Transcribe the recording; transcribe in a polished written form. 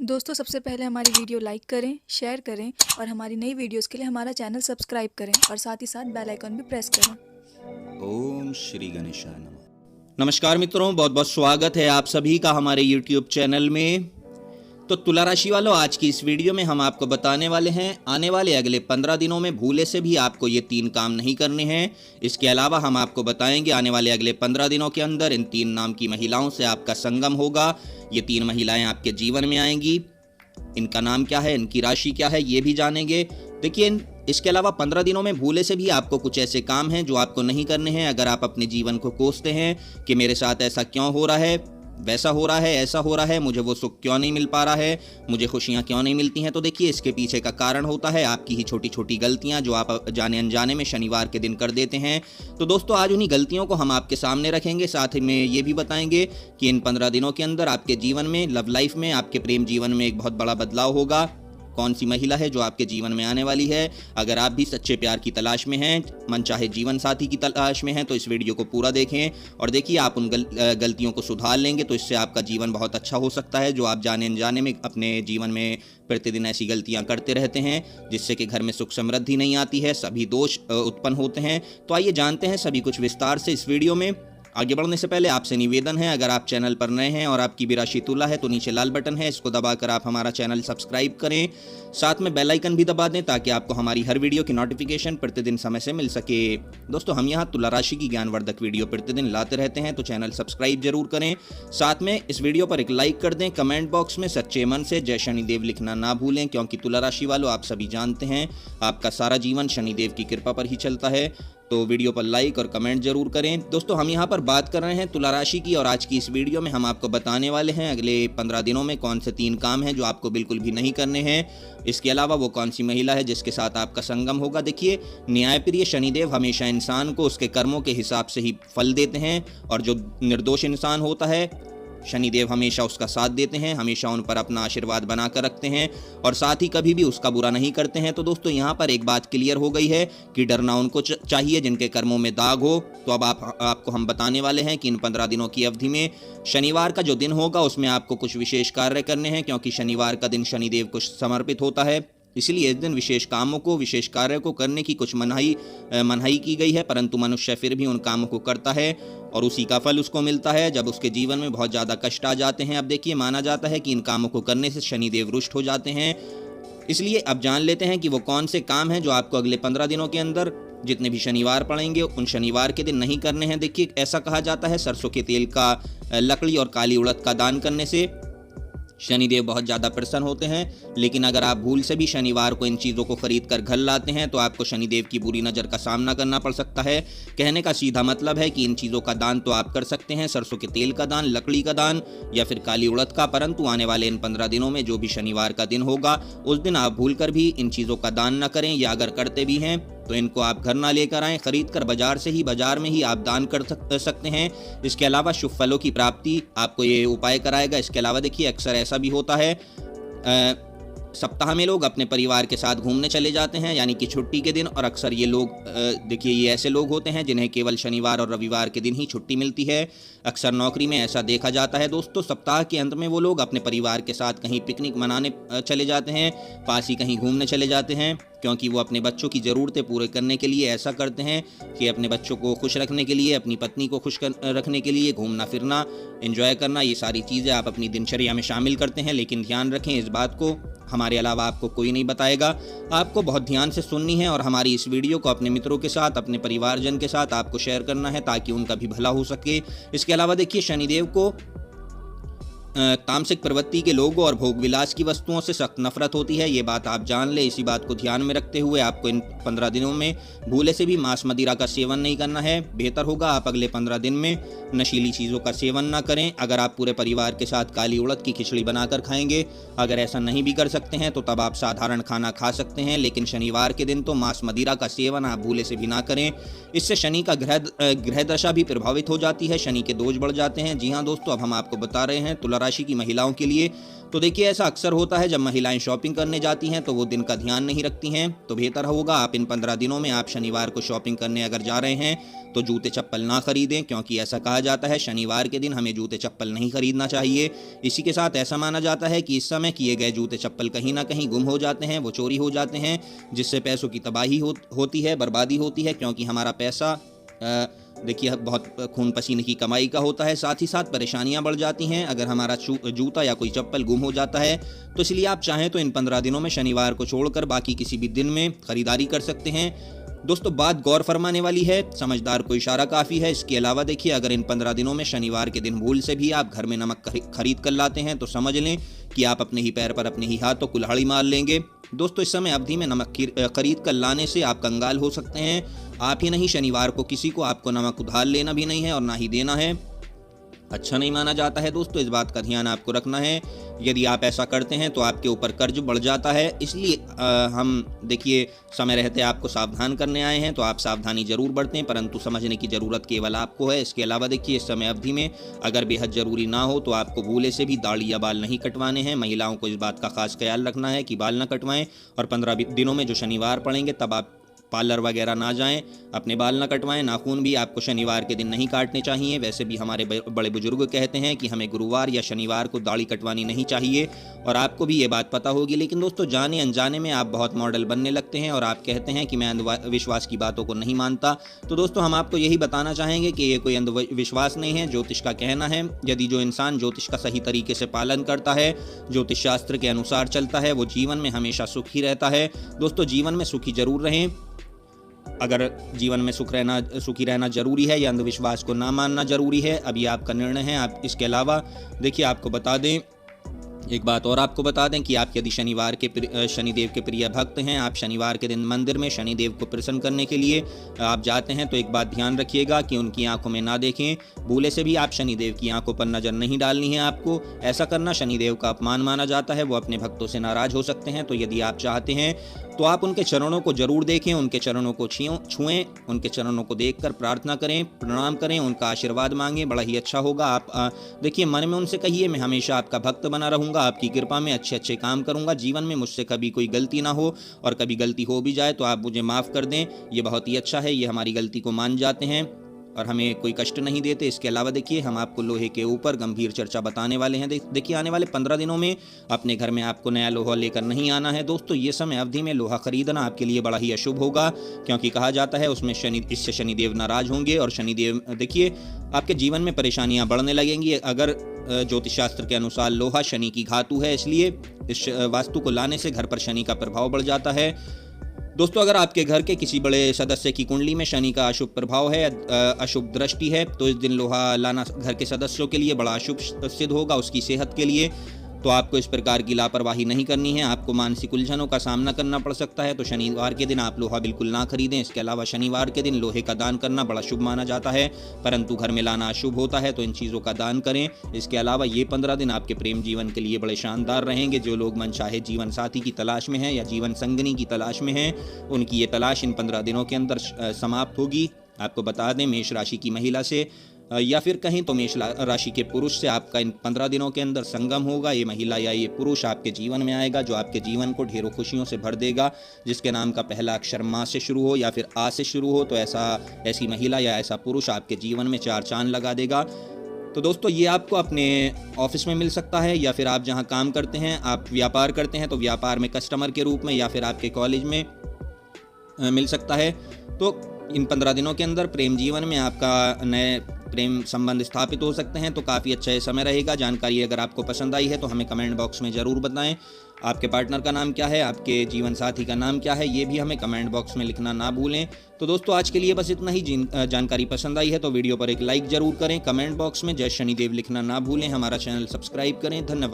दोस्तों सबसे पहले हमारी वीडियो लाइक करें, शेयर करें और हमारी नई वीडियोस के लिए हमारा चैनल सब्सक्राइब करें और साथ ही साथ बेल आइकन भी प्रेस करें। ओम श्री गणेशाय नमः। नमस्कार मित्रों, बहुत बहुत स्वागत है आप सभी का हमारे YouTube चैनल में। तो तुला राशि वालों, आज की इस वीडियो में हम आपको बताने वाले हैं आने वाले अगले 15 दिनों में भूले से भी आपको ये 3 काम नहीं करने हैं। इसके अलावा हम आपको बताएंगे आने वाले अगले 15 दिनों के अंदर इन 3 नाम की महिलाओं से आपका संगम होगा। ये 3 महिलाएं आपके जीवन में आएंगी। इनका नाम क्या है, इनकी राशि क्या है, ये भी जानेंगे। देखिए, इसके अलावा 15 दिनों में भूले से भी आपको कुछ ऐसे काम हैं जो आपको नहीं करने हैं। अगर आप अपने जीवन को कोसते हैं कि मेरे साथ ऐसा क्यों हो रहा है, वैसा हो रहा है, ऐसा हो रहा है, मुझे वो सुख क्यों नहीं मिल पा रहा है, मुझे खुशियां क्यों नहीं मिलती हैं, तो देखिए इसके पीछे का कारण होता है आपकी ही छोटी छोटी गलतियां जो आप जाने अनजाने में शनिवार के दिन कर देते हैं। तो दोस्तों, आज उन्हीं गलतियों को हम आपके सामने रखेंगे। साथ में ये भी बताएंगे कि इन 15 दिनों के अंदर आपके जीवन में, लव लाइफ में, आपके प्रेम जीवन में एक बहुत बड़ा बदलाव होगा। कौन सी महिला है जो आपके जीवन में आने वाली है। अगर आप भी सच्चे प्यार की तलाश में हैं, मनचाहे जीवन साथी की तलाश में हैं, तो इस वीडियो को पूरा देखें और देखिए आप उन गलतियों को सुधार लेंगे तो इससे आपका जीवन बहुत अच्छा हो सकता है। जो आप जाने अनजाने में अपने जीवन में प्रतिदिन ऐसी गलतियां करते रहते हैं जिससे कि घर में सुख समृद्धि नहीं आती है, सभी दोष उत्पन्न होते हैं। तो आइए जानते हैं सभी कुछ विस्तार से इस वीडियो में। आगे बढ़ने से पहले आपसे निवेदन है, अगर आप चैनल पर नए हैं और आपकी भी राशि तुला है तो नीचे लाल बटन है, इसको दबाकर आप हमारा चैनल सब्सक्राइब करें। साथ में बेल आइकन भी दबा दें ताकि आपको हमारी हर वीडियो की नोटिफिकेशन प्रतिदिन समय से मिल सके। दोस्तों, हम यहाँ तुला राशि की ज्ञानवर्धक वीडियो प्रतिदिन लाते रहते हैं, तो चैनल सब्सक्राइब जरूर करें। साथ में इस वीडियो पर एक लाइक कर दें। कमेंट बॉक्स में सच्चे मन से जय शनिदेव लिखना ना भूलें, क्योंकि तुला राशि वालों, आप सभी जानते हैं आपका सारा जीवन शनिदेव की कृपा पर ही चलता है। तो वीडियो पर लाइक और कमेंट जरूर करें। दोस्तों, हम यहाँ पर बात कर रहे हैं तुला राशि की और आज की इस वीडियो में हम आपको बताने वाले हैं अगले 15 दिनों में कौन से 3 काम हैं जो आपको बिल्कुल भी नहीं करने हैं। इसके अलावा वो कौन सी महिला है जिसके साथ आपका संगम होगा। देखिए, न्यायप्रिय शनिदेव हमेशा इंसान को उसके कर्मों के हिसाब से ही फल देते हैं और जो निर्दोष इंसान होता है शनिदेव हमेशा उसका साथ देते हैं, हमेशा उन पर अपना आशीर्वाद बनाकर रखते हैं और साथ ही कभी भी उसका बुरा नहीं करते हैं। तो दोस्तों, यहाँ पर एक बात क्लियर हो गई है कि डरना उनको चाहिए जिनके कर्मों में दाग हो। तो अब आपको हम बताने वाले हैं कि इन 15 दिनों की अवधि में शनिवार का जो दिन होगा उसमें आपको कुछ विशेष कार्य करने हैं, क्योंकि शनिवार का दिन शनिदेव को समर्पित होता है। इसलिए इस दिन विशेष कामों को, विशेष कार्य को करने की कुछ मनाही की गई है, परंतु मनुष्य फिर भी उन कामों को करता है और उसी का फल उसको मिलता है जब उसके जीवन में बहुत ज़्यादा कष्ट आ जाते हैं। अब देखिए, माना जाता है कि इन कामों को करने से शनिदेव रुष्ट हो जाते हैं। इसलिए अब जान लेते हैं कि वो कौन से काम हैं जो आपको अगले 15 दिनों के अंदर जितने भी शनिवार पड़ेंगे उन शनिवार के दिन नहीं करने हैं। देखिए, ऐसा कहा जाता है सरसों के तेल का, लकड़ी और काली उड़द का दान करने से शनिदेव बहुत ज़्यादा प्रसन्न होते हैं। लेकिन अगर आप भूल से भी शनिवार को इन चीज़ों को खरीद कर घर लाते हैं तो आपको शनिदेव की बुरी नज़र का सामना करना पड़ सकता है। कहने का सीधा मतलब है कि इन चीज़ों का दान तो आप कर सकते हैं, सरसों के तेल का दान, लकड़ी का दान या फिर काली उड़द का, परंतु आने वाले इन 15 दिनों में जो भी शनिवार का दिन होगा उस दिन आप भूल कर भी इन चीज़ों का दान न करें, या अगर करते भी हैं तो इनको आप घर ना लेकर आएँ, खरीद कर बाजार में ही आप दान कर सकते हैं। इसके अलावा शुभ फलों की प्राप्ति आपको ये उपाय कराएगा। इसके अलावा देखिए, अक्सर ऐसा भी होता है सप्ताह में लोग अपने परिवार के साथ घूमने चले जाते हैं, यानी कि छुट्टी के दिन, और अक्सर ये लोग देखिए ये ऐसे लोग होते हैं जिन्हें केवल शनिवार और रविवार के दिन ही छुट्टी मिलती है। अक्सर नौकरी में ऐसा देखा जाता है। दोस्तों, सप्ताह के अंत में वो लोग अपने परिवार के साथ कहीं पिकनिक मनाने चले जाते हैं, पास ही कहीं घूमने चले जाते हैं, क्योंकि वो अपने बच्चों की ज़रूरतें पूरे करने के लिए ऐसा करते हैं कि अपने बच्चों को खुश रखने के लिए, अपनी पत्नी को खुश रखने के लिए घूमना फिरना, एंजॉय करना, ये सारी चीज़ें आप अपनी दिनचर्या में शामिल करते हैं। लेकिन ध्यान रखें, इस बात को हमारे अलावा आपको कोई नहीं बताएगा। आपको बहुत ध्यान से सुननी है और हमारी इस वीडियो को अपने मित्रों के साथ, अपने परिवारजन के साथ आपको शेयर करना है ताकि उनका भी भला हो सके। इसके अलावा देखिए, शनिदेव को तामसिक प्रवृत्ति के लोगों और भोग विलास की वस्तुओं से सख्त नफरत होती है, ये बात आप जान ले। इसी बात को ध्यान में रखते हुए आपको इन 15 दिनों में भूले से भी मांस मदिरा का सेवन नहीं करना है। बेहतर होगा आप अगले 15 दिन में नशीली चीज़ों का सेवन ना करें। अगर आप पूरे परिवार के साथ काली उड़द की खिचड़ी बनाकर खाएंगे, अगर ऐसा नहीं भी कर सकते हैं तो तब आप साधारण खाना खा सकते हैं, लेकिन शनिवार के दिन तो मांस मदिरा का सेवन आप भूले से भी ना करें। इससे शनि का ग्रह दशा भी प्रभावित हो जाती है, शनि के दोष बढ़ जाते हैं। जी हाँ दोस्तों, अब हम आपको बता रहे हैं तुला राशि की महिलाओं के लिए। तो देखिए ऐसा अक्सर होता है जब महिलाएं शॉपिंग करने जाती हैं तो वो दिन का ध्यान नहीं रखती हैं। तो बेहतर होगा आप इन 15 दिनों में आप शनिवार को शॉपिंग करने अगर जा रहे हैं तो जूते चप्पल ना खरीदें, क्योंकि ऐसा कहा जाता है शनिवार के दिन हमें जूते चप्पल नहीं खरीदना चाहिए। इसी के साथ ऐसा माना जाता है कि इस समय किए गए जूते चप्पल कहीं ना कहीं गुम हो जाते हैं, वो चोरी हो जाते हैं, जिससे पैसों की तबाही होती है, बर्बादी होती है, क्योंकि हमारा पैसा देखिए बहुत खून पसीने की कमाई का होता है। साथ ही साथ परेशानियां बढ़ जाती हैं अगर हमारा जूता या कोई चप्पल गुम हो जाता है। तो इसलिए आप चाहें तो इन 15 दिनों में शनिवार को छोड़कर बाकी किसी भी दिन में खरीदारी कर सकते हैं। दोस्तों बात गौर फरमाने वाली है, समझदार को इशारा काफ़ी है। इसके अलावा देखिए अगर इन 15 दिनों में शनिवार के दिन भूल से भी आप घर में नमक खरीद कर लाते हैं तो समझ लें कि आप अपने ही पैर पर अपने ही हाथों कुल्हाड़ी मार लेंगे। दोस्तों इस समय अवधि में नमक खरीद कर लाने से आप कंगाल हो सकते हैं। आप ही नहीं, शनिवार को किसी को आपको नमक उधार लेना भी नहीं है और ना ही देना है, अच्छा नहीं माना जाता है। दोस्तों इस बात का ध्यान आपको रखना है, यदि आप ऐसा करते हैं तो आपके ऊपर कर्ज बढ़ जाता है। इसलिए हम देखिए समय रहते आपको सावधान करने आए हैं, तो आप सावधानी जरूर बरतें, परंतु समझने की ज़रूरत केवल आपको है। इसके अलावा देखिए इस समय अवधि में अगर बेहद ज़रूरी ना हो तो आपको भूले से भी दाढ़ी या बाल नहीं कटवाने हैं। महिलाओं को इस बात का खास ख्याल रखना है कि बाल ना कटवाएं, और 15 दिनों में जो शनिवार पड़ेंगे तब आप पार्लर वगैरह ना जाएं, अपने बाल ना कटवाएं। नाखून भी आपको शनिवार के दिन नहीं काटने चाहिए। वैसे भी हमारे बड़े बुजुर्ग कहते हैं कि हमें गुरुवार या शनिवार को दाढ़ी कटवानी नहीं चाहिए, और आपको भी ये बात पता होगी। लेकिन दोस्तों जाने अनजाने में आप बहुत मॉडल बनने लगते हैं और आप कहते हैं कि मैं अंधविश्वास की बातों को नहीं मानता। तो दोस्तों हम आपको यही बताना चाहेंगे कि ये कोई अंधविश्वास नहीं है, ज्योतिष का कहना है। यदि जो इंसान ज्योतिष का सही तरीके से पालन करता है, ज्योतिष शास्त्र के अनुसार चलता है, वो जीवन में हमेशा सुखी रहता है। दोस्तों जीवन में सुखी जरूर रहें। अगर जीवन में सुखी रहना जरूरी है या अंधविश्वास को ना मानना जरूरी है, अभी आपका निर्णय है। आप इसके अलावा देखिए आपको बता दें, एक बात और आपको बता दें कि आप यदि शनिदेव के प्रिय भक्त हैं, आप शनिवार के दिन मंदिर में शनिदेव को प्रसन्न करने के लिए आप जाते हैं, तो एक बात ध्यान रखिएगा कि उनकी आंखों में ना देखें। भूले से भी आप शनिदेव की आंखों पर नज़र नहीं डालनी है आपको। ऐसा करना शनिदेव का अपमान माना जाता है, वो अपने भक्तों से नाराज हो सकते हैं। तो यदि आप चाहते हैं तो आप उनके चरणों को जरूर देखें, उनके चरणों को छुएं, उनके चरणों को देखकर प्रार्थना करें, प्रणाम करें, उनका आशीर्वाद मांगें, बड़ा ही अच्छा होगा। आप देखिए मन में उनसे कहिए मैं हमेशा आपका भक्त बना रहूँगा, आपकी कृपा में अच्छे अच्छे काम करूँगा, जीवन में मुझसे कभी कोई गलती ना हो, और कभी गलती हो भी जाए तो आप मुझे माफ़ कर दें। ये बहुत ही अच्छा है, ये हमारी गलती को मान जाते हैं और हमें कोई कष्ट नहीं देते। इसके अलावा देखिए हम आपको लोहे के ऊपर गंभीर चर्चा बताने वाले हैं। देखिए आने वाले 15 दिनों में अपने घर में आपको नया लोहा लेकर नहीं आना है। दोस्तों ये समय अवधि में लोहा खरीदना आपके लिए बड़ा ही अशुभ होगा, क्योंकि कहा जाता है उसमें इससे शनिदेव नाराज होंगे, और शनिदेव देखिए आपके जीवन में परेशानियां बढ़ने लगेंगी। अगर ज्योतिष शास्त्र के अनुसार लोहा शनि की धातु है, इसलिए इस वास्तु को लाने से घर पर शनि का प्रभाव बढ़ जाता है। दोस्तों अगर आपके घर के किसी बड़े सदस्य की कुंडली में शनि का अशुभ प्रभाव है, अशुभ दृष्टि है, तो इस दिन लोहा लाना घर के सदस्यों के लिए बड़ा अशुभ सिद्ध होगा, उसकी सेहत के लिए। तो आपको इस प्रकार की लापरवाही नहीं करनी है, आपको मानसिक उलझनों का सामना करना पड़ सकता है। तो शनिवार के दिन आप लोहा बिल्कुल ना खरीदें। इसके अलावा शनिवार के दिन लोहे का दान करना बड़ा शुभ माना जाता है, परंतु घर में लाना अशुभ होता है, तो इन चीज़ों का दान करें। इसके अलावा ये 15 दिन आपके प्रेम जीवन के लिए बड़े शानदार रहेंगे। जो लोग मनचाहे जीवन साथी की तलाश में हैं या जीवन संगनी की तलाश में हैं, उनकी ये तलाश इन 15 दिनों के अंदर समाप्त होगी। आपको बता दें मेष राशि की महिला से या फिर कहीं तो मेष राशि के पुरुष से आपका इन 15 दिनों के अंदर संगम होगा। ये महिला या ये पुरुष आपके जीवन में आएगा, जो आपके जीवन को ढेरों खुशियों से भर देगा, जिसके नाम का पहला अक्षर माँ से शुरू हो या फिर आ से शुरू हो। तो ऐसी महिला या ऐसा पुरुष आपके जीवन में 4 चांद लगा देगा। तो दोस्तों ये आपको अपने ऑफिस में मिल सकता है, या फिर आप जहाँ काम करते हैं, आप व्यापार करते हैं तो व्यापार में कस्टमर के रूप में, या फिर आपके कॉलेज में मिल सकता है। तो इन 15 दिनों के अंदर प्रेम जीवन में आपका नए प्रेम संबंध स्थापित हो सकते हैं। तो काफ़ी अच्छा ये समय रहेगा। जानकारी अगर आपको पसंद आई है तो हमें कमेंट बॉक्स में ज़रूर बताएं। आपके पार्टनर का नाम क्या है, आपके जीवन साथी का नाम क्या है, ये भी हमें कमेंट बॉक्स में लिखना ना भूलें। तो दोस्तों आज के लिए बस इतना ही। जानकारी पसंद आई है तो वीडियो पर एक लाइक ज़रूर करें, कमेंट बॉक्स में जय शनिदेव लिखना ना भूलें, हमारा चैनल सब्सक्राइब करें। धन्यवाद।